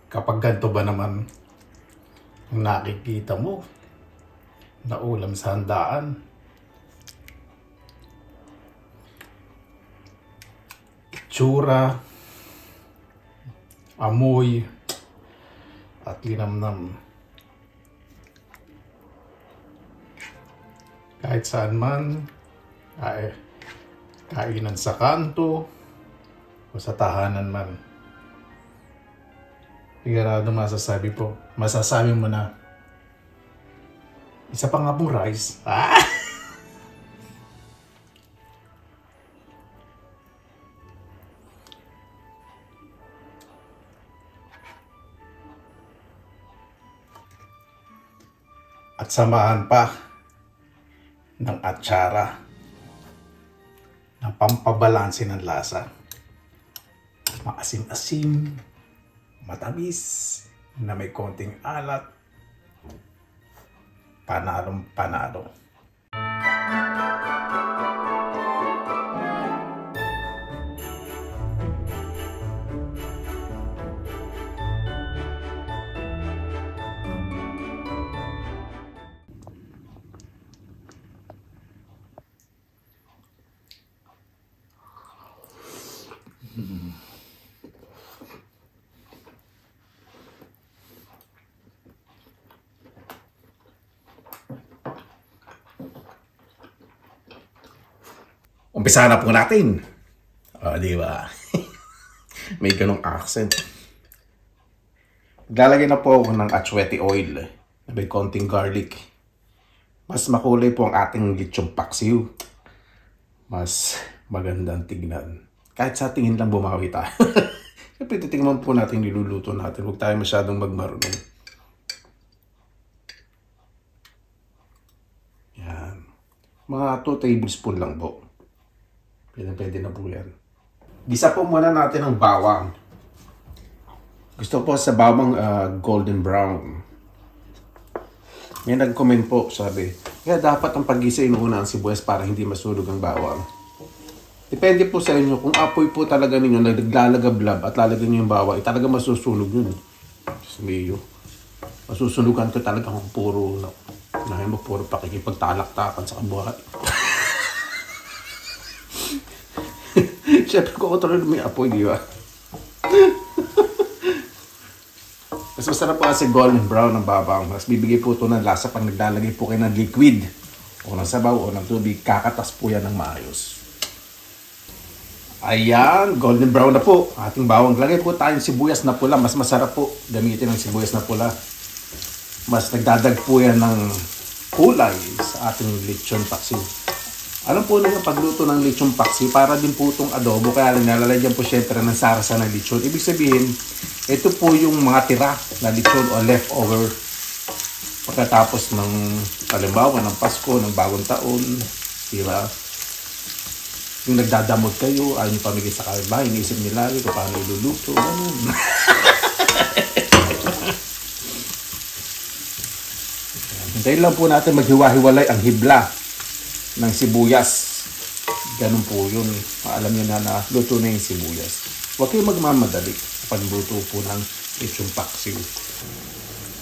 Kapag ganito ba naman ang nakikita mo na ulam sa handaan, itsura, amoy, at linamnam. Kahit saan man, kainan sa kanto o sa tahanan man, sigurado masasabi mo na, isa pa nga pong rice. At samahan pa ng atsara na pampabalanse ng lasa. Maasim-asim, matamis, na may konting alat. Panalong panalo. Umpisa na po natin. Di ba? May ganong accent. Maglalagay na po ako ng achuete oil. May konting garlic. Mas makulay po ang ating lechong paksiw. Mas magandang tignan. Kahit sa tingin lang bumawi tayo. Siyempre, titingnan po natin niluluto natin. Huwag tayo masyadong magmarunong. Yan. Mga 2 tablespoon lang po. Pwede na po yan. Gisa po muna natin ang bawang. Gusto po sa bawang golden brown. May nag-comment po, sabi, kaya dapat ang paggisa inuuna ang sibuyas para hindi masunog ang bawang. Depende po sa inyo. Kung apoy po talaga ninyo, naglalagablab at lalagyan nyo yung bawang, talaga masusunog yun. Sabiyo. Masusunugan ko talaga kung puro, puro pakikipagtalaktakan sa kabuhay. Siyempre ko kontrol mo yung apoy, di ba? Mas masarap po kasi golden brown ng bawang. Mas bibigay po ito ng lasa pag naglalagay po kayo ng liquid o ng sabaw o ng tubig. Kakatas po yan ng maayos. Ayan, golden brown na po ating bawang. Lagay po tayong sibuyas na pula. Mas masarap po gamitin ng sibuyas na pula. Mas nagdadag po yan ng kulay sa ating lechon paksiw. Alam po nyo, pagluto ng lechon paksiw, para din po itong adobo, kaya nalalagyan po syempre ng sarasa ng lechon. Ibig sabihin, ito po yung mga tira na lechon o leftover pagkatapos ng halimbawa ng Pasko, ng bagong taon, diba? Yung nagdadamot kayo, ayaw nyo pamigay sa kapitbahay, iniisip nyo lagi kung paano iluluto, ganun. Hintayin lang po natin maghiwa-hiwalay ang hibla ng sibuyas. Ganun po yun. Alam nyo na luto na yung sibuyas. Huwag kayong magmamadali sa pagluto po ng lechon paksiw.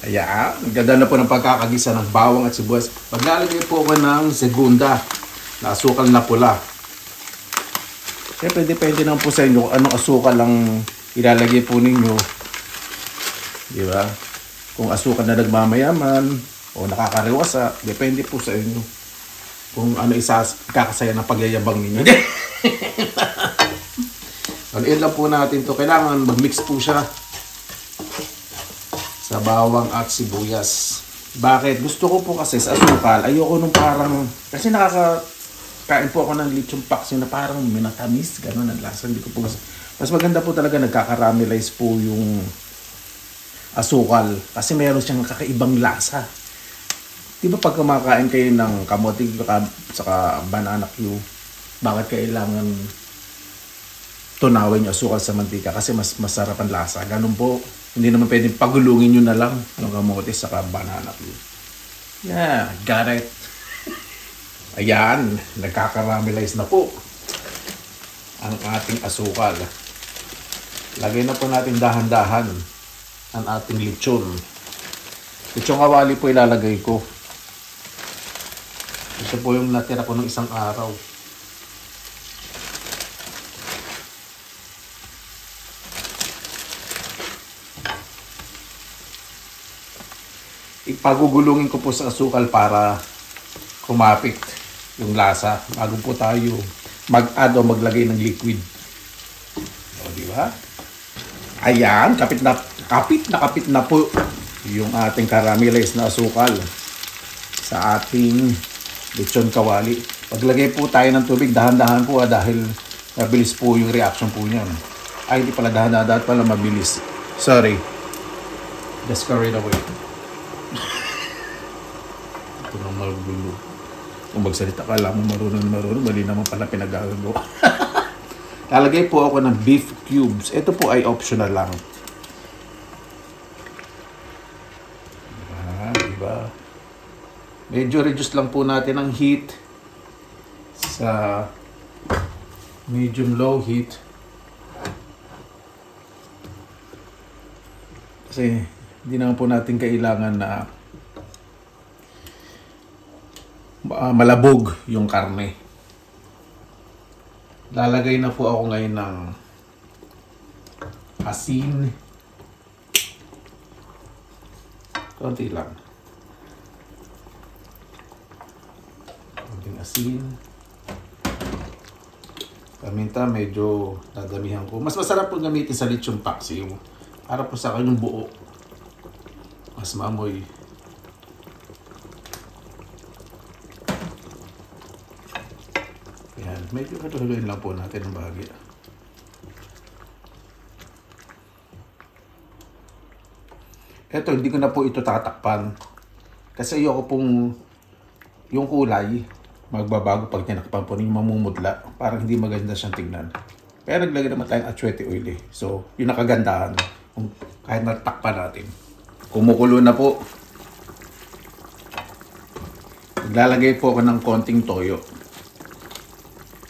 Ayan. Ganda na po ng pagkakagisa ng bawang at sibuyas. Maglalagay po ako ng segunda na asukal na pula. Siyempre, depende lang po sa inyo kung anong asukal lang ilalagay po ninyo. Di ba? Kung asukal na nagmamayaman o nakakariwasa, depende po sa inyo. Kung ano kakasaya ng pagyayabang ninyo. Anuin lang po natin to. Kailangan mag-mix po siya sa bawang at sibuyas. Bakit? Gusto ko po kasi sa asukal, ayoko nung parang, kasi nakakain po ako ng lechon paksiw na parang minatamis, gano'n ang lasa. Hindi ko po gusto. Mas maganda po talaga nagkakaramelize po yung asukal kasi meron siyang kakaibang lasa. Di ba pag kumakain kayo ng kamote saka banana Q, bakit kailangan tunawin yung asukal sa mantika? Kasi mas masarap ang lasa. Ganun po. Hindi naman pwedeng pagulungin nyo na lang ng kamote saka banana Q. Yeah, got it. Ayan, nagkakaramelize na po ang ating asukal. Lagay na po natin dahan-dahan ang ating lechon. Lechon kawali po ilalagay ko. Ito po yung natira ko ng isang araw. Ipagugulungin ko po sa asukal para kumapit yung lasa bago po tayo mag-add o maglagay ng liquid. O, di ba? Ayan, kapit na po yung ating caramelized na asukal sa ating lechon kawali. Paglagay po tayo ng tubig, dahan-dahan po dahil mabilis po yung reaction po niyan. Ay, hindi pala dahan-dahan, dapat pala mabilis. Sorry. Just carried away. Ito nang magulo. Kung magsalita ka lang mo marunong, mali naman pala pinagagawa. Lalagay po ako ng beef cubes. Ito po ay optional lang. Diba? Medyo reduce lang po natin ang heat sa medium low heat. Kasi hindi naman po natin kailangan na malabog yung karne. Lalagay na po ako ngayon ng asin. Konti lang. Konting asin. Paminta, medyo dadamihan ko. Mas masarap po gamitin sa lechon paksiw. Para po sa akin yung buo. Mas maamoy. Ayan, medyo katuluyan lang po natin ang bahagi. Eto, hindi ko na po ito tatakpan. Kasi ayoko pong yung kulay magbabago pag tinakpan po yung mamumudla. Parang hindi maganda siyang tingnan. Pero naglagay naman tayong atsuete oil eh. So, yung nakagandahan. Kahit natakpan natin. Kumukulo na po. Naglalagay po ako ng konting toyo.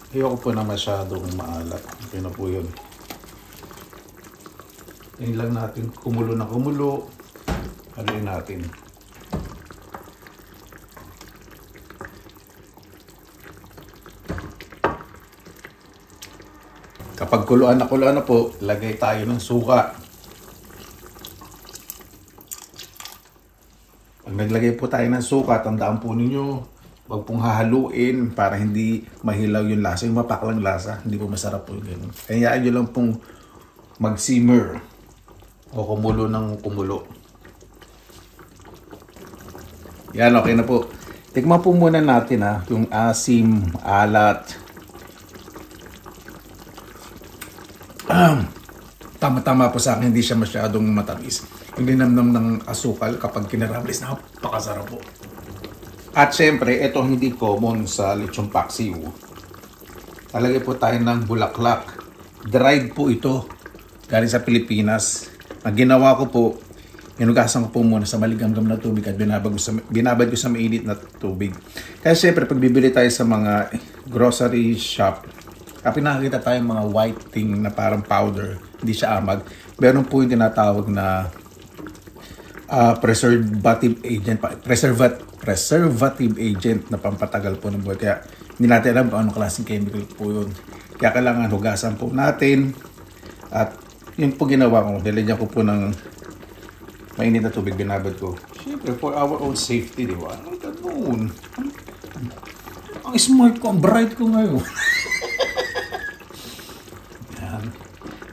Ayoko po na masyadong maalat. Okay na po yun. Ngayon lang natin kumulo na kumulo. Haluin natin. Kapag kuluan na po, lagay tayo ng suka. Pag naglagay po tayo ng suka, tandaan po ninyo, huwag pong hahaluin para hindi mahilaw yung lasa. Yung mapaklang lasa, hindi po masarap po yung ganun. Kaya nyo lang pong mag-simmer o kumulo ng kumulo. Yan, okay na po. Tikman po muna natin yung asim, alat. Tama-tama po sa akin, hindi siya masyadong matamis. Yung linamnam ng asukal kapag kinaramelis, napakasarap po. At syempre, ito hindi common sa lechon paksiw. Talagay po tayo ng bulaklak. Dried po ito. Galing sa Pilipinas. Ang ginawa ko po, hinugasan ko po muna sa maligamgam na tubig at binabad ko sa mainit na tubig. Kaya syempre, pag bibili tayo sa mga grocery shop, kapag nakakita tayo mga white thing na parang powder, hindi siya amag, meron po yung tinatawag na preservative agent na pampatagal po ng buhay. Kaya hindi natin alam kung anong klaseng chemical po yun. Kaya kailangan hugasan po natin. At yun po ginawa ko. Nilagyan ko po ng mainit na tubig, binabad ko. Siyempre, for our own safety, di ba? Ang ganun. Ang smart ko, ang bright ko ngayon. Yan.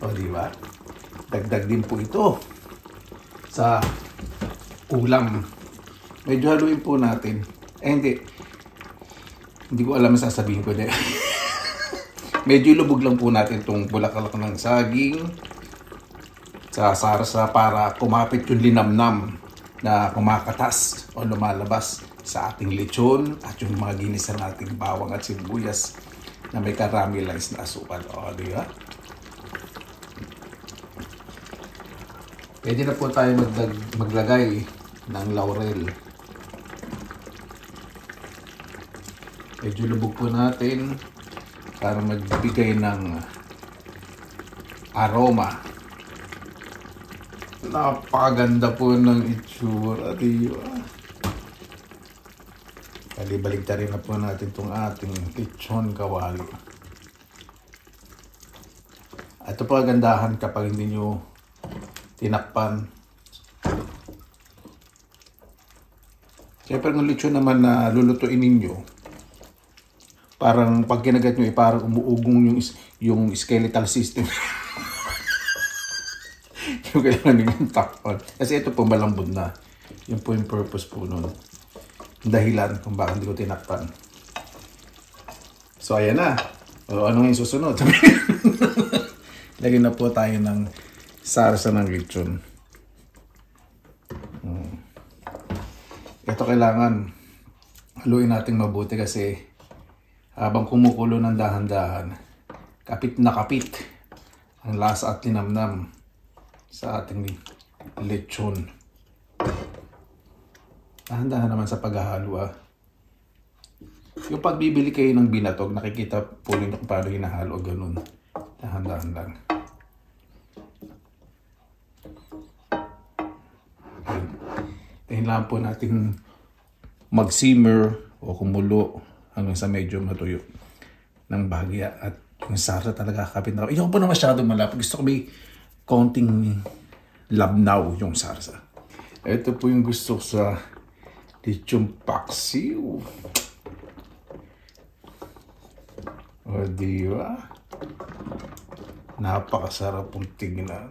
O, di ba? Dagdag din po ito sa ulam. Medyo haluin po natin. Hindi. Hindi ko alam ang sasabihin ko din. Medyo ilubog lang po natin itong bulaklak ng saging sa sarsa para kumapit yung linamnam na kumakatas o lumalabas sa ating lechon at yung mga ginisa nating bawang at sibuyas na may caramelized na asukal. O, di ba? Pwede na po tayo maglagay ng laurel. Medyo lubog po natin para magbigay ng aroma. Napakaganda po ng itsura, diba? Balik-rin na po natin itong ating lechon kawali. Ito po ang gandahan kapag hindi nyo tinakpan. Siyempre ng lechon naman na lulutuin ninyo, parang pag kinagat nyo, parang umuugong yung skeletal system. Yung kailangan nyo takpan. Kasi ito po malambot na. Yun po yung purpose po nun. Dahilan kung bakit hindi ko tinakpan. So ayan na. O ano yung susunod? Lagyan na po tayo ng sarsa ng lechon. Ito kailangan haluin natin mabuti kasi habang kumukulo ng dahan-dahan, kapit na kapit ang lasa at linamnam sa ating lechon. Dahan-dahan naman sa paghahalo. Yung pagbibili kayo ng binatog, nakikita po ninyo kung paano hinahalo, ganun. Dahan-dahan lang. Tahin lang po natin mag-simmer o kumulo hanggang sa medyo matuyo ng bahagya at yung sarsa talaga kapit na. Hindi ko po na masyadong malapit. Gusto ko may konting labnaw yung sarsa. Ito po yung gusto ko sa lechon paksiw. O diba? Napakasarap pong tignan.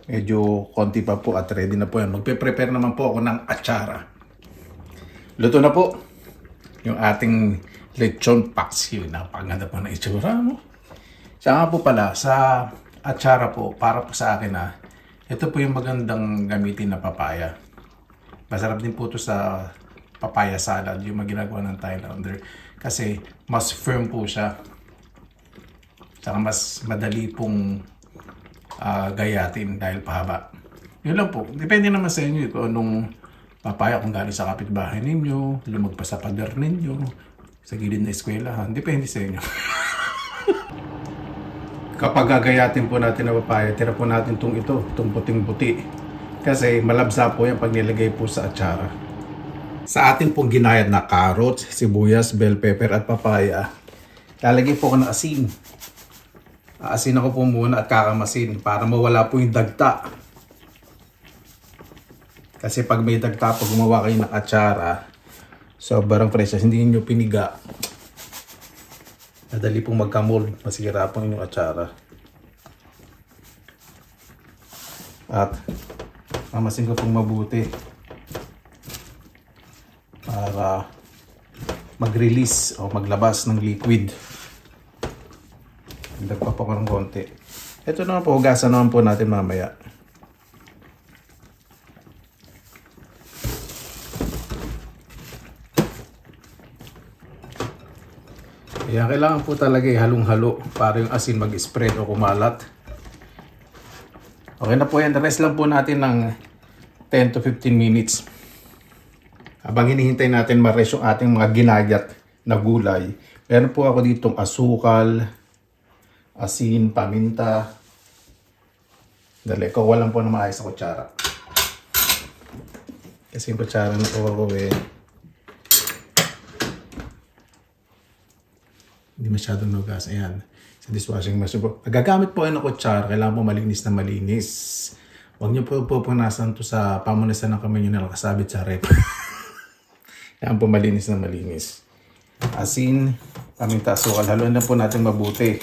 Medyo konti pa po at ready na po yan. Magpe-prepare naman po ako ng atsara. Luto na po yung ating lechon paksiw. Napakaganda po na itsura, no? Siya nga po pala, sa atsara po, para po sa akin ito po yung magandang gamitin na papaya. Masarap din po ito sa papaya salad, yung ginagawa ng Thailander. Kasi mas firm po siya. Saka mas madali pong gayatin dahil pahaba. Yun lang po. Depende naman sa inyo kung anong papaya, kung galing sa kapitbahay ninyo, lumagpas sa pader ninyo, sa gilid na eskwelahan. Depende sa inyo. Kapag gagayatin po natin na papaya, tira po natin itong puting-puti. Kasi malabsa po yan pag nilagay po sa atsara. Sa ating pong ginayad na carrots, sibuyas, bell pepper at papaya, lalagay po ko ng asin. Aasin ako po muna at kakamasin para mawala po yung dagta. Kasi pag may dagta, pag gumawa kayo ng atsara, sobrang fresh, hindi nyo piniga, madali pong magka-mold, masira po yung atsara. At mamasin ko pong mabuti para mag-release o maglabas ng liquid. Dagpa po ko ng konti. Ito naman po, hugasan naman po natin mamaya. Kaya kailangan po talaga halong-halo para yung asin mag-spread o kumalat. Okay na po yan. Rest lang po natin ng 10 to 15 minutes. Habang hinihintay natin ma-rest yung ating mga ginayat na gulay, meron po ako ditong asukal, asin, paminta. Dali, kuha lang po na maayos na kutsara. Kasi yung kutsara na po ako hindi masyadong nugas. Ayan. Sa dishwashing machine po. Nagagamit po ng kutsara. Kailangan po malinis na malinis. Huwag niyo po pupunasan to sa pamunisan ng kamay niyo na nakasabit sa rep. Kailangan po malinis na malinis. Asin, paminta, asukal. Haluan na po natin mabuti.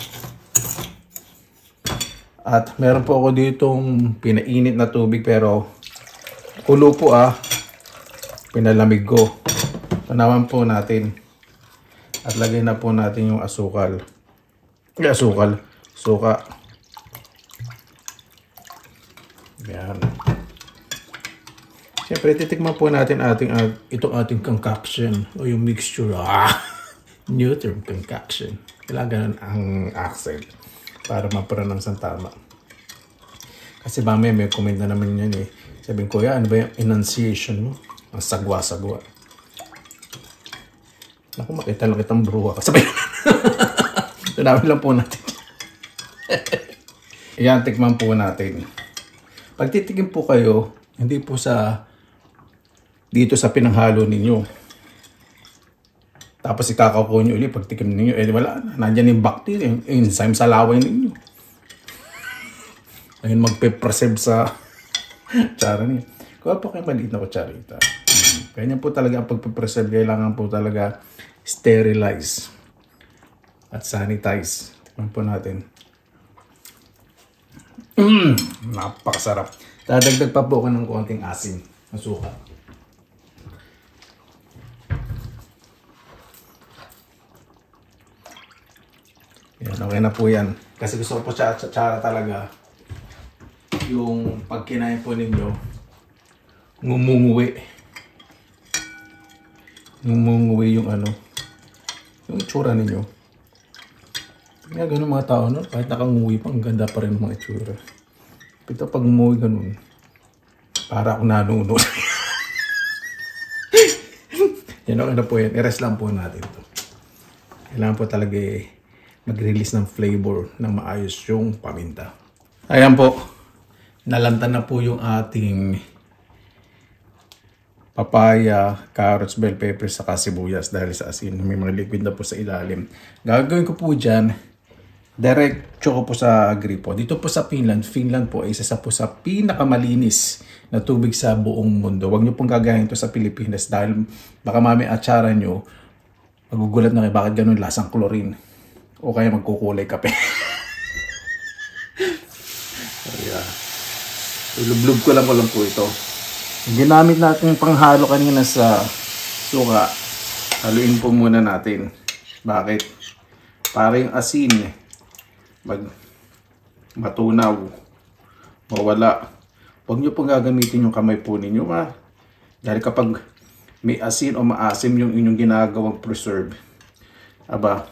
At meron po ako ditong pinainit na tubig pero kulo po pinalamig ko. Panawan po natin. At lagay na po natin yung asukal. Suka. Yan. Siyempre, titikman po natin itong ating concoction o yung mixture. New term, concoction. Kailangan ang accent para ma-pronounce ang tama. Kasi mamaya may comment na naman yan Sabihin ko, ano ba yung enunciation mo? Ang sagwa-sagwa. Naku, makita lang kitang bruha. Kasabay. Tunawin lang po natin. Ayan, tikman po natin. Pagtitikim po kayo, hindi po sa dito sa pinanghalo ninyo. Tapos ikakaupo nyo ulit pagtikim ninyo. Eh wala, nandyan yung bacteria, yung enzyme sa laway ninyo. Ayun, magpe-preserve sa tsara niyo. Kuha po kayo maliit na kutsarita. Ganyan po talaga ang pagpe-preserve. Kailangan po talaga sterilize at sanitize. Tikman po natin. Napakasarap. Dadagdag pa po ako ng konting asin na suka. Yan, okay na po yan. Kasi gusto ko po tsara talaga. Yung pag kinain po ninyo, ngumunguwi. Ngumunguwi yung ano, yung itsura ninyo. Kaya ganun mga tao, no? Kahit nakanguwi pa, ang ganda pa rin mga itsura. Ito pag umuwi ganun, para ako nanuno. Yan, okay na po yan. I-rest lang po natin ito. Kailangan po talaga mag-release ng flavor na maayos yung paminta. Ayan po. Nalantan na po yung ating papaya, carrots, bell peppers, saka sibuyas dahil sa asin. May mga liquid na po sa ilalim. Gagawin ko po dyan, diretso ko po sa gripo. Dito po sa Finland po ay isa po sa pinakamalinis na tubig sa buong mundo. Huwag nyo pong gagahin ito sa Pilipinas dahil baka mami atsara nyo, magugulat na kayo bakit ganun lasang chlorine. O kaya magkukulay kape. Ayan. Ilublob ko lang po ito. Ginamit natin yung panghalo kanina sa suka. Haluin po muna natin. Bakit? Para yung asin matunaw, mawala. Huwag nyo pong gagamitin yung kamay po ninyo, ha? Dahil kapag may asin o maasim yung inyong ginagawang preserve, aba,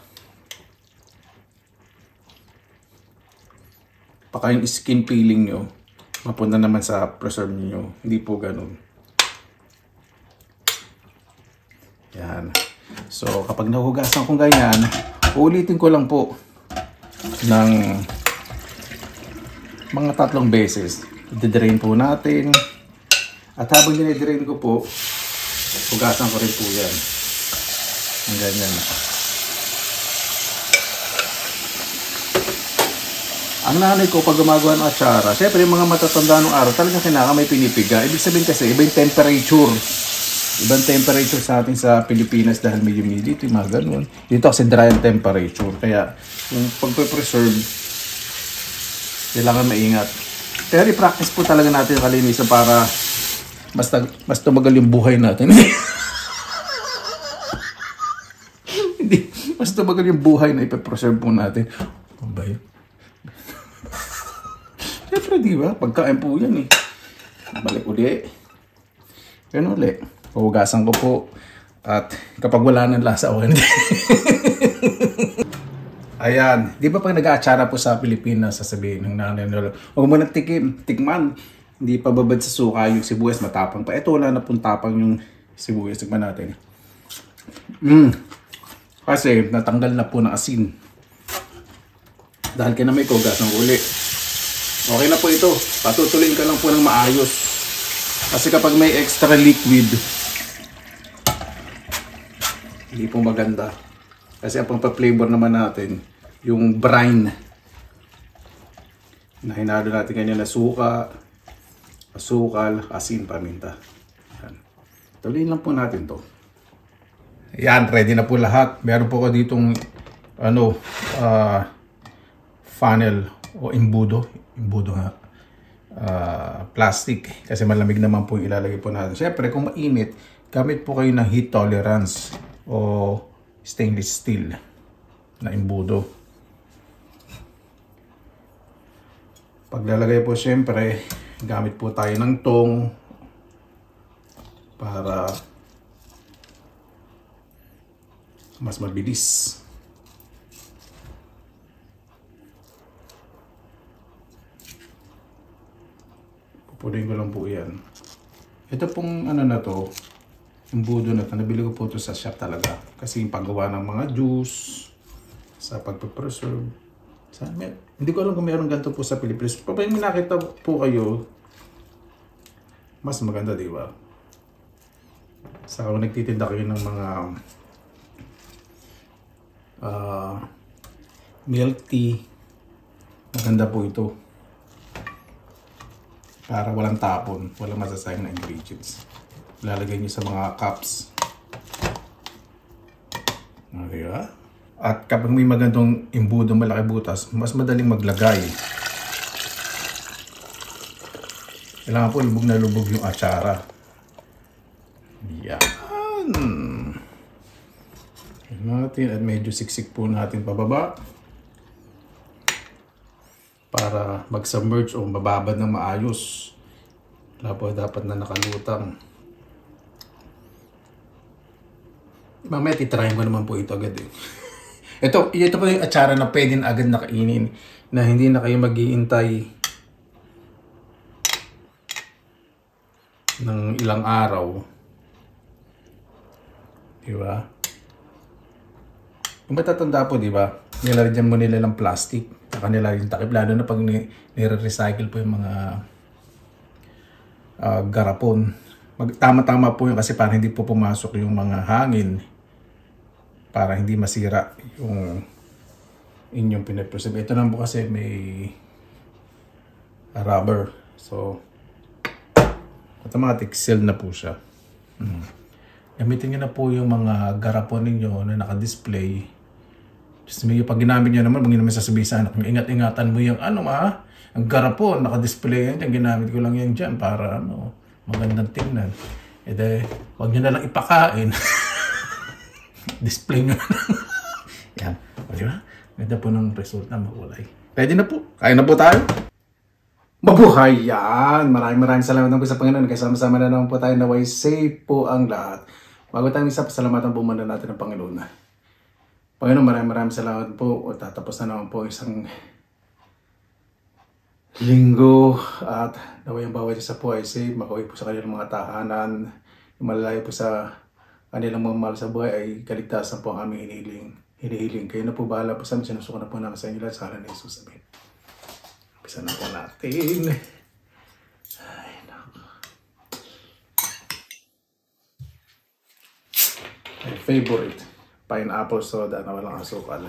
baka yung skin peeling nyo, mapunta naman sa preserve niyo. Hindi po ganun. Yan. So, kapag nahugasan kong ganyan, ulitin ko lang po ng mga 3 beses. I-drain po natin. At habang dinidrain ko po, hugasan ko rin po yan. Ang ganyan. Ang nanay ko pag gumagawa ng atsara, syempre yung mga matatanda ng araw, talagang kailangan may pinipiga. Ibig sabihin kasi, iba yung temperature. Ibang temperature sa atin sa Pilipinas dahil may humidity, mga ganun. Dito kasi dry ang temperature. Kaya, yung pagpe-preserve, kailangan maingat. Pero i-practice po talaga natin yung kalinisan para mas tumagal yung buhay natin. Hindi, mas tumagal yung buhay na ipe-preserve po natin. Ano ba yun? Siyempre, di ba? Pagkain po yan eh. Balik uli. Ganun uli. Hugasan ko po. At kapag wala ng lasa, okay. Ayan. Di ba pag nag-aatsara po sa Pilipinas, sasabihin ng nanay nila, huwag mo nang tikman. Hindi pa babad sa suka yung sibuyas, matapang pa. Ito, wala na pong tapang yung sibuyas. Tikman natin. Kasi natanggal na po ng asin. Dahil kinamay ko, hugasan ko uli. Okay na po ito. Patutuloyin ka lang po ng maayos. Kasi kapag may extra liquid, hindi po maganda. Kasi ang pang-flavor naman natin, yung brine na hinalo natin kanina na suka, asukal, asin, paminta. Yan. Tuloyin lang po natin to. Yan, ready na po lahat. Meron po ko ditong funnel o imbudo nga, plastic kasi malamig naman po yung ilalagay po natin. Siyempre kung mainit, gamit po kayo ng heat tolerance o stainless steel na imbudo. Paglalagay po siyempre, gamit po tayo ng tong para mas mabilis. Pupunin ko lang po yan. Ito pong ano na to, imbudo na to, nabili ko po ito sa shop talaga. Kasi yung paggawa ng mga juice, sa pagpapreserve, Hindi ko alam kung meron ganito po sa Pilipinas. Pag may nakita po kayo, mas maganda, di ba? Saka kung nagtitinda kayo ng mga milk tea, maganda po ito. Para walang tapon, walang masasayang na ingredients. Lalagay niyo sa mga cups. Okay, ba? At kapag may magandang imbudo, malaki butas, mas madaling maglagay. Kailangan po lubog na lubog yung atsara. Yan. Natin at medyo siksik po natin pababa para mag-submerge o mababad ng maayos. Wala po dapat na nakalutang. Mamaya titrayin ko naman po ito agad eh. Ito po yung atsara na pwede na agad nakainin, na hindi na kayo mag-iintay ng ilang araw. Diba? Kung matatanda po, diba? Nilalagyan mo nila ng plastic. Saka nilalagyan takip. Lalo na pag nire-recycle po yung mga garapon. Tama-tama po yun kasi para hindi po pumasok yung mga hangin. Para hindi masira yung inyong pinapreserve. Ito naman po kasi may rubber. So, automatic seal na po siya. Gamitin nyo na po yung mga garapon ninyo na naka-display. Just pag ginamit nyo naman, huwag nyo naman sasabihin sa anak nyo, ingat-ingatan mo yung ang garapon, naka-display yan. Ginamit ko lang yan dyan para magandang tingnan. E de, huwag nyo na lang ipakain. Display nyo na lang. Yan. O diba? Ganda po ng resulta, makulay. Pwede na po. Kaya na po tayo. Mabuhay yan! Maraming salamat po sa Panginoon. Kasama-sama na naman po tayo na way safe po ang lahat. Bago tayong isa, pasalamatan po muna natin ang Panginoon. Panginoon, maraming salamat po. O tatapos na naman po isang linggo at naway ang bawat isa po ay safe. Makauwi po sa kanilang mga tahanan. Malalayo po sa kanilang mga mahal sa buhay ay kaligtasan po ang aming hinihiling. Kayo na po bahala po sa amin. Sinusuko na po namin sa inyo lahat sa ngalan ni Jesus. Amen. Umpisa na po natin. Ay, naku. My favorite. Pineapple soda na walang asukal.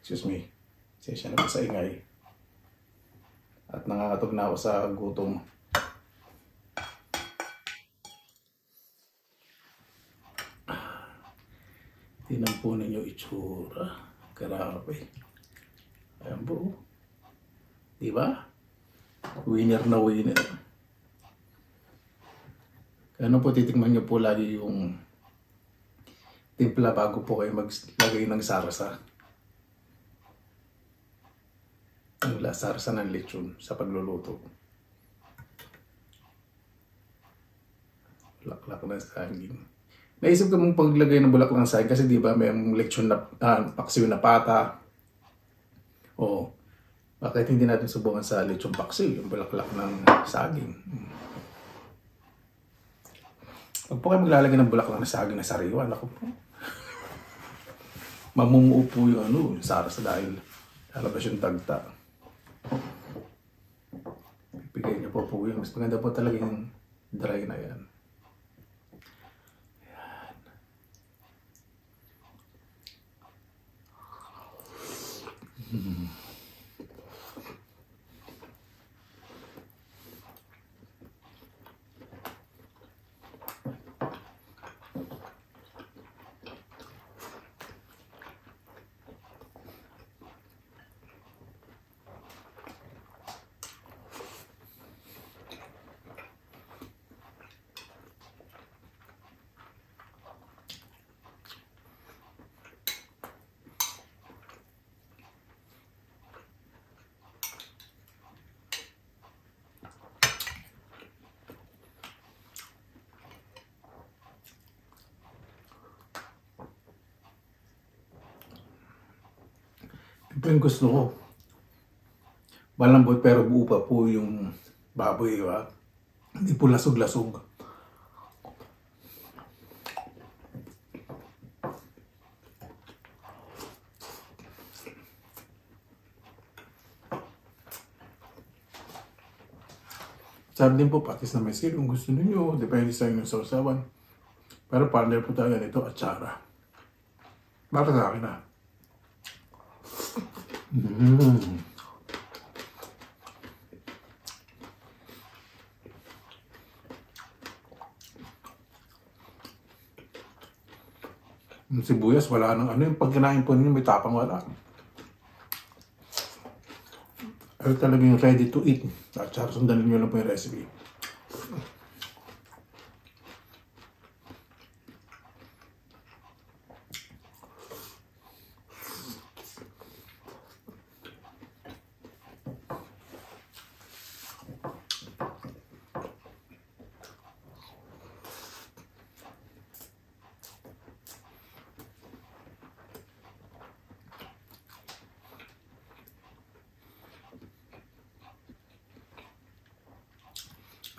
Excuse me. Sesya na po sa ingay. At nakakatog na ako sa gutom. Tinan po ninyo itsura. Grabe. Ayan po. Diba? Winner na winner. Ano po, titikman nyo po lagi yung timpla bago po kayo maglagay ng sarsa. Ang sarsa ng lechon sa pagluluto. Bulaklak ng saging. Naisip ko mong paglagay ng bulaklak ng saging kasi di ba may lechon na paksiw na pata. O bakit hindi natin subukan sa lechon paksiw yung bulaklak ng saging? Huwag po kayo maglalagay ng bulaklak ng saging na sariwa. Naku po. Mamumuo po yung sarsa dahil lalabas yung tagta. Bigay niyo po yun. Mas maganda po talaga yung dry na yan. Yan. Ito yung gusto ko. Malambot pero buo pa po yung baboy, diba? Hindi po lasog-lasog. Sabi din po, patis na may sili kung gusto niyo. Depende sa inyong sausawan. Pero partner po talaga nito, atsara. Para sa akin, ha. Yung sibuyas, wala nang ano. Yung pag kinain po ninyo, may tapang wala. Pero talagang ready to eat. Atsara, sundan nyo lang po yung recipe.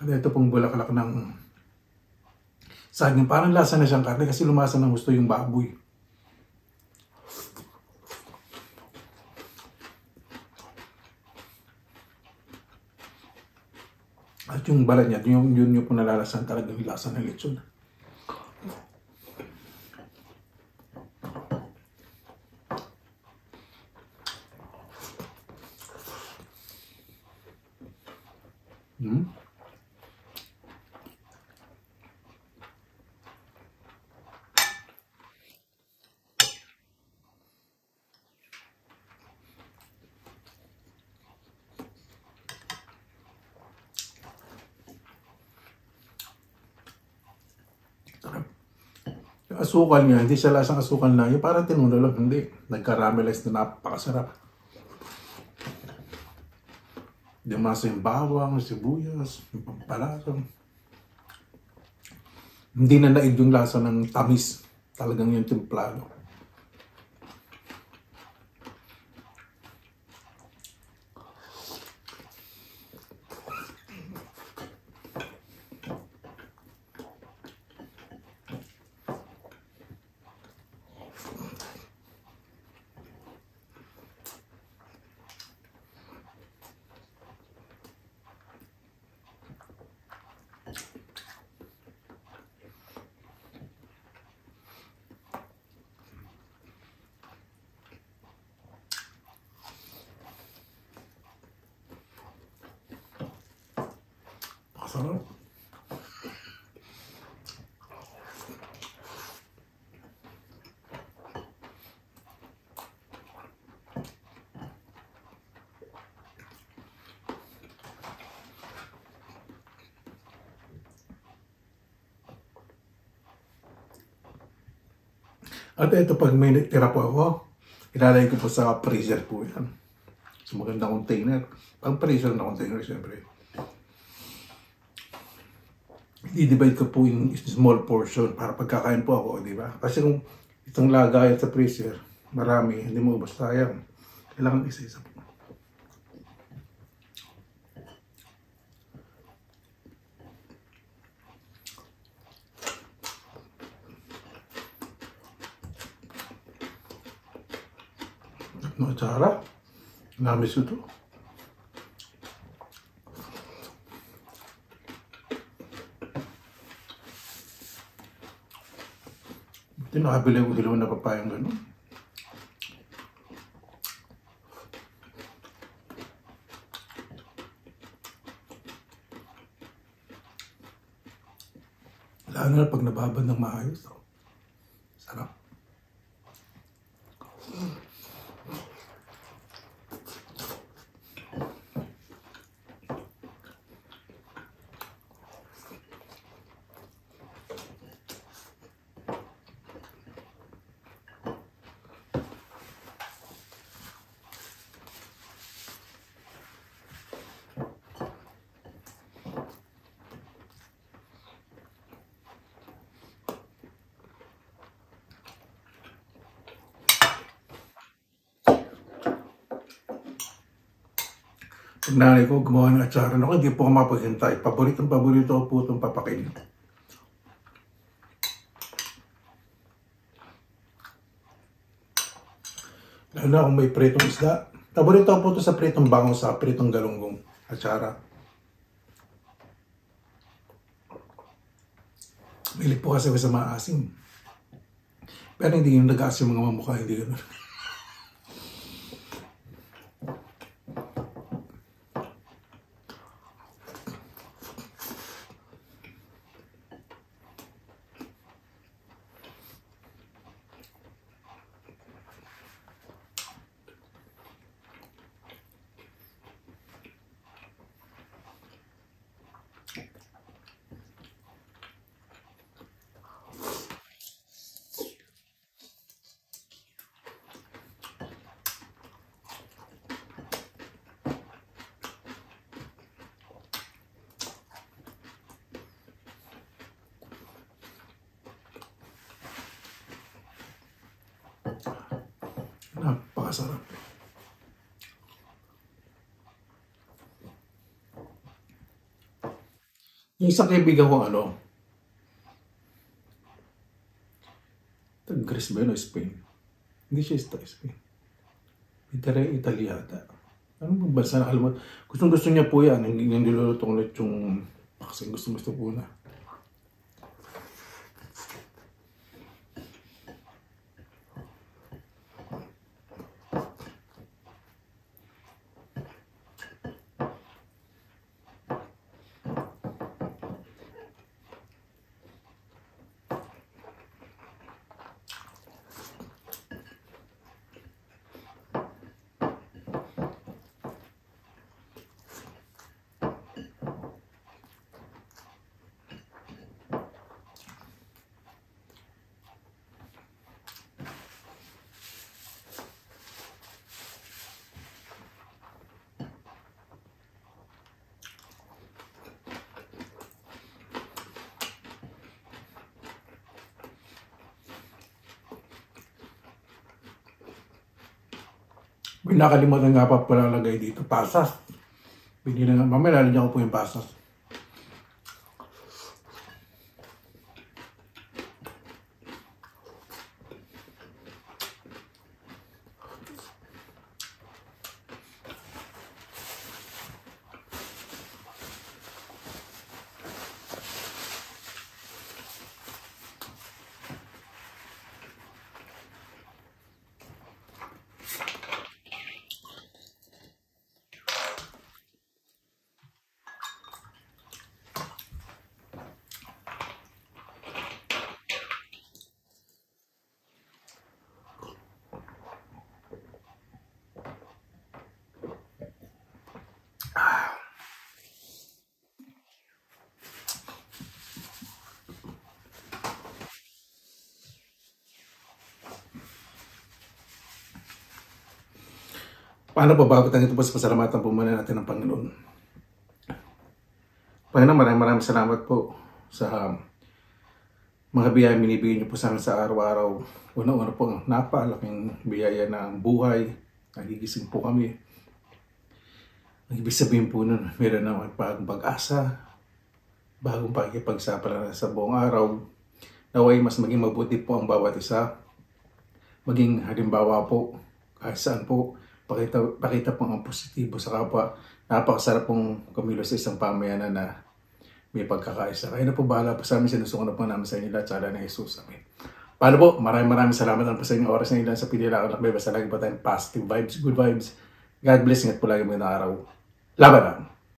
At ito pong bulaklak ng saging. Parang lasa na siyang karne kasi lumasa ng gusto yung baboy. At yung balat niya, yun yung po nalalasan talaga yung lasa ng lechon. Yung asukal niya, hindi siya lasang asukal na. Yung parang tinulo lang, hindi. Nag-caramelize na napakasarap. Dumasa yung bawang, sibuyas, yung pampalasa. Hindi na naig yung lasa ng tamis. Talagang yung templado. Sarap. At ito, pag may tira po ako, ilalagay ko po sa freezer po yan. Sa magandang container. Pang freezer na container, siyempre. I-divide ko po yung small portion para pagkakain po ako, di ba? Kasi kung itong lagayan sa freezer, marami, hindi mo ubos, sayang. Kailangan isa-isa po. No, atsara. Namis ko to. Ito, nakabili ko hilaw na papayang gano'n. Lalo na pag nababad ng maayos. Sarap. Pag nanay ko gumawa ng atsara, ako hindi po ako mapaghintay. Paborito ko po itong papakin. Lalo na kung may pritong isda. Paborito ko po ito sa pritong bango, sa pritong galunggong atsara. Mahilig po kasi ako sa maasim. Pero hindi yung nag-aasim mga mamukha, hindi gano'n. Napakasarap. Yung isang kaibigan ko Greece ba yun o Spain? Hindi siya Spain. Italia ata. Ano bang bansa na kalimutan? Gusto niya po yan. Yung niluluto ko ulit yung kasi gusto po na. May nakalimutan nga pa pala lagay dito, pasas. Binili nga, mamaya lalagyan ko po yung pasas. Paano pa bago tayo ito po sa pasalamatan po muna natin ng Panginoon. Panginoon, maraming salamat po sa mga biyaya binibigay niyo po sa amin sa araw-araw. Una-una po, napakalaking biyaya ng buhay. Nagigising po kami. Ang ibig sabihin po nun, meron naman bagong pag-asa, bagong pakikipagsapalaran sa buong araw. Naway mas maging mabuti po ang bawat isa. Maging halimbawa po, kahit saan po, pakita po ang positibo sa kapwa. Napakasarap pong kumilos sa isang pamayanan na may pagkakaisa. Kaya na po bahala po sa amin. Sinusuko na po namin sa inyo lahat sa ala ng Jesus. Amen. Paano po? Maraming salamat po sa inyong oras na ilan sa Pinilakan Lakbay. Basta lagi po tayong positive vibes, good vibes. God bless. Ingat po lagi mga araw. Laban lang!